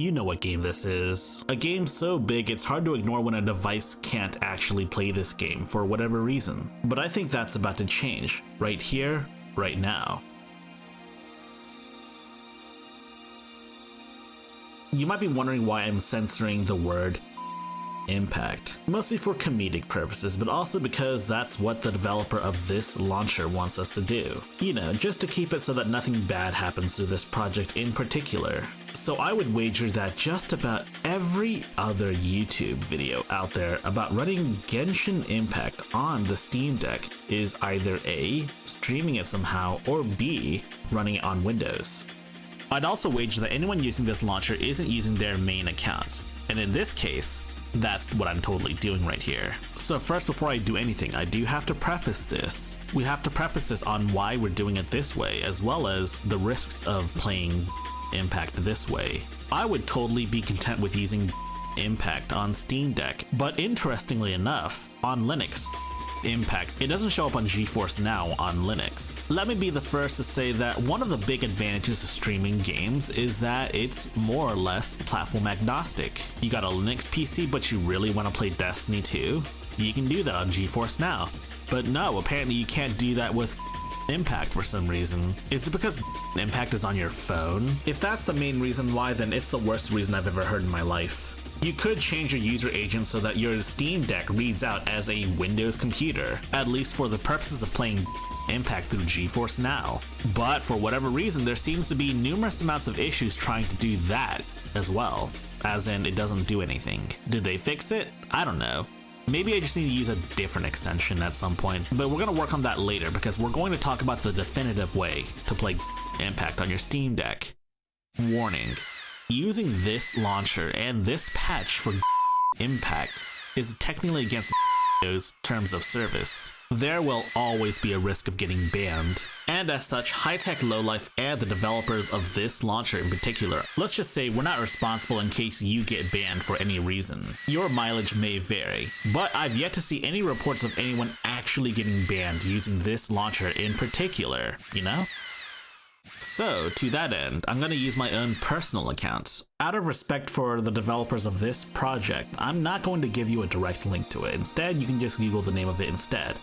You know what game this is. A game so big it's hard to ignore when a device can't actually play this game for whatever reason. But I think that's about to change, right here, right now. You might be wondering why I'm censoring the word Imp-ct, mostly for comedic purposes, but also because that's what the developer of this launcher wants us to do. You know, just to keep it so that nothing bad happens to this project in particular. So I would wager that just about every other YouTube video out there about running Genshin Impact on the Steam Deck is either A, streaming it somehow, or B, running it on Windows. I'd also wager that anyone using this launcher isn't using their main account, and in this case, that's what I'm totally doing right here. So first, before I do anything, I do have to preface this. We have to preface this on why we're doing it this way, as well as the risks of playing Impact this way. I would totally be content with using Impact on Steam Deck, but interestingly enough, on Linux, Impact, it doesn't show up on GeForce Now on Linux. Let me be the first to say that one of the big advantages of streaming games is that it's more or less platform agnostic. You got a Linux PC but you really want to play Destiny 2? You can do that on GeForce Now. But no, apparently you can't do that with Impact for some reason. Is it because Impact is on your phone? If that's the main reason why, then it's the worst reason I've ever heard in my life. You could change your user agent so that your Steam Deck reads out as a Windows computer, at least for the purposes of playing Impact through GeForce Now. But for whatever reason, there seems to be numerous amounts of issues trying to do that as well, as in it doesn't do anything. Did they fix it? I don't know. Maybe I just need to use a different extension at some point, but we're going to work on that later because we're going to talk about the definitive way to play Impact on your Steam Deck. Warning. Using this launcher and this patch for Impact is technically against those terms of service. There will always be a risk of getting banned. And as such, High-Tech Lowlife and the developers of this launcher in particular, let's just say we're not responsible in case you get banned for any reason. Your mileage may vary, but I've yet to see any reports of anyone actually getting banned using this launcher in particular, you know? So, to that end, I'm going to use my own personal account. Out of respect for the developers of this project, I'm not going to give you a direct link to it. Instead, you can just Google the name of it instead.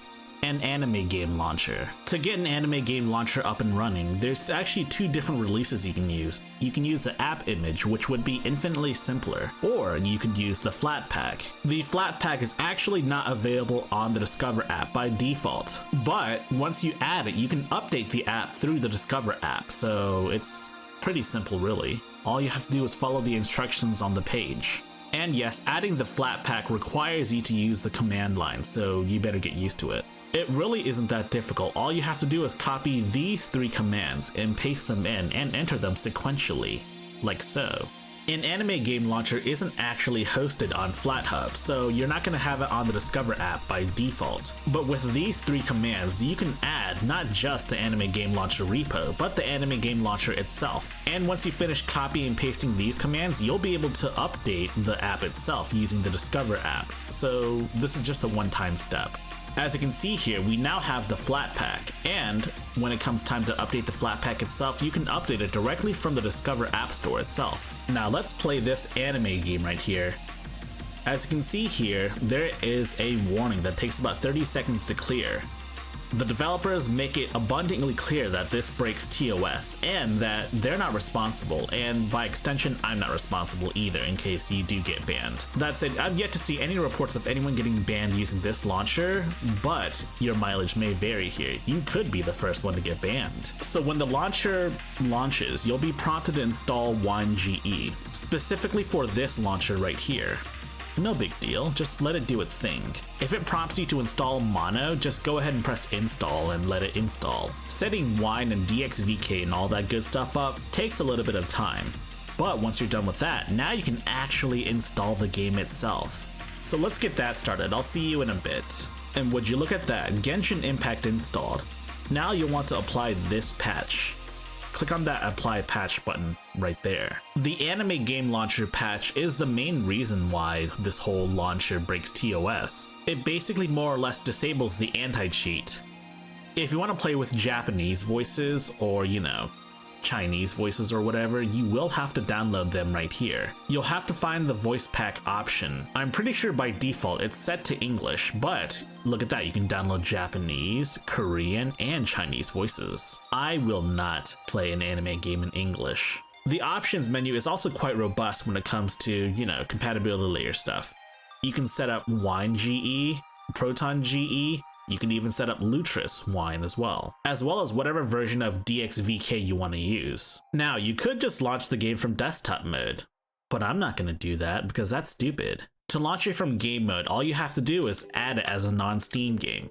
An anime game launcher. To get an anime game launcher up and running, there's actually two different releases you can use. You can use the app image, which would be infinitely simpler, or you could use the Flatpak. The Flatpak is actually not available on the Discover app by default, but once you add it, you can update the app through the Discover app, so it's pretty simple really. All you have to do is follow the instructions on the page. And yes, adding the Flatpak requires you to use the command line, so you better get used to it. It really isn't that difficult. All you have to do is copy these three commands and paste them in and enter them sequentially, like so. An anime game launcher isn't actually hosted on FlatHub, so you're not going to have it on the Discover app by default. But with these three commands, you can add not just the anime game launcher repo, but the anime game launcher itself. And once you finish copying and pasting these commands, you'll be able to update the app itself using the Discover app. So this is just a one-time step. As you can see here, we now have the Flatpak, and when it comes time to update the Flatpak itself, you can update it directly from the Discover App Store itself. Now let's play this anime game right here. As you can see here, there is a warning that takes about 30 seconds to clear. The developers make it abundantly clear that this breaks TOS and that they're not responsible, and by extension, I'm not responsible either in case you do get banned. That said, I've yet to see any reports of anyone getting banned using this launcher, but your mileage may vary here. You could be the first one to get banned. So when the launcher launches, you'll be prompted to install WinGE, specifically for this launcher right here. No big deal, just let it do its thing. If it prompts you to install Mono, just go ahead and press install and let it install. Setting Wine and DXVK and all that good stuff up takes a little bit of time. But once you're done with that, now you can actually install the game itself. So let's get that started, I'll see you in a bit. And would you look at that, Genshin Impact installed. Now you'll want to apply this patch. Click on that apply patch button right there. The anime game launcher patch is the main reason why this whole launcher breaks TOS. It basically more or less disables the anti-cheat. If you want to play with Japanese voices or, you know, Chinese voices or whatever, you will have to download them right here. You'll have to find the voice pack option. I'm pretty sure by default it's set to English, but look at that, you can download Japanese, Korean, and Chinese voices. I will not play an anime game in English. The options menu is also quite robust when it comes to, you know, compatibility layer stuff. You can set up Wine GE, Proton GE, you can even set up Lutris Wine as well as whatever version of DXVK you want to use. Now, you could just launch the game from desktop mode, but I'm not going to do that because that's stupid. To launch it from game mode, all you have to do is add it as a non-Steam game.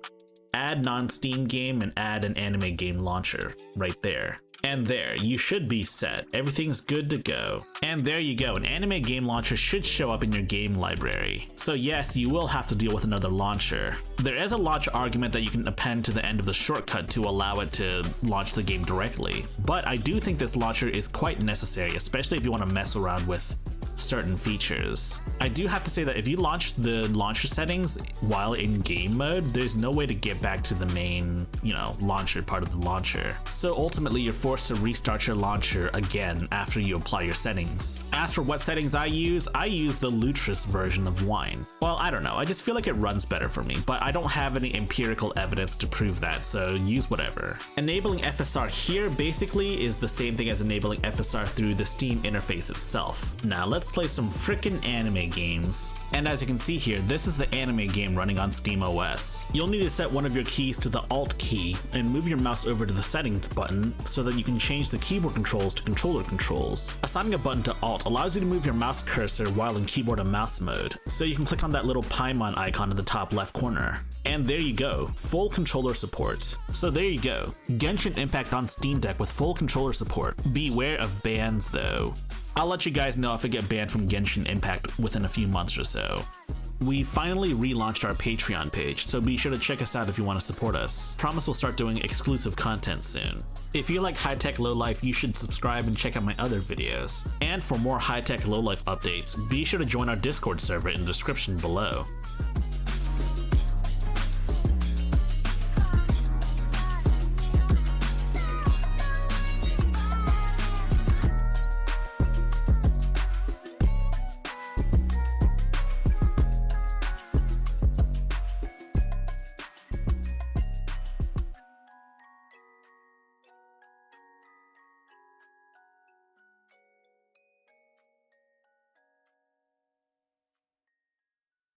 Add non-Steam game and add an anime game launcher right there. And there, you should be set. Everything's good to go. And there you go, an anime game launcher should show up in your game library. So yes, you will have to deal with another launcher. There is a launch argument that you can append to the end of the shortcut to allow it to launch the game directly. But I do think this launcher is quite necessary, especially if you want to mess around with certain features. I do have to say that if you launch the launcher settings while in game mode, there's no way to get back to the main, you know, launcher part of the launcher. So ultimately you're forced to restart your launcher again after you apply your settings. As for what settings I use the Lutris version of Wine. Well, I don't know, I just feel like it runs better for me, but I don't have any empirical evidence to prove that, so use whatever. Enabling FSR here basically is the same thing as enabling FSR through the Steam interface itself. Now let's play some frickin' anime games. And as you can see here, this is the anime game running on SteamOS. You'll need to set one of your keys to the Alt key and move your mouse over to the settings button so that you can change the keyboard controls to controller controls. Assigning a button to Alt allows you to move your mouse cursor while in keyboard and mouse mode, so you can click on that little Paimon icon in the top left corner. And there you go, full controller support. So there you go, Genshin Impact on Steam Deck with full controller support. Beware of bans though. I'll let you guys know if I get banned from Genshin Impact within a few months or so. We finally relaunched our Patreon page, so be sure to check us out if you want to support us. Promise we'll start doing exclusive content soon. If you like high-tech low-life, you should subscribe and check out my other videos. And for more high-tech low-life updates, be sure to join our Discord server in the description below.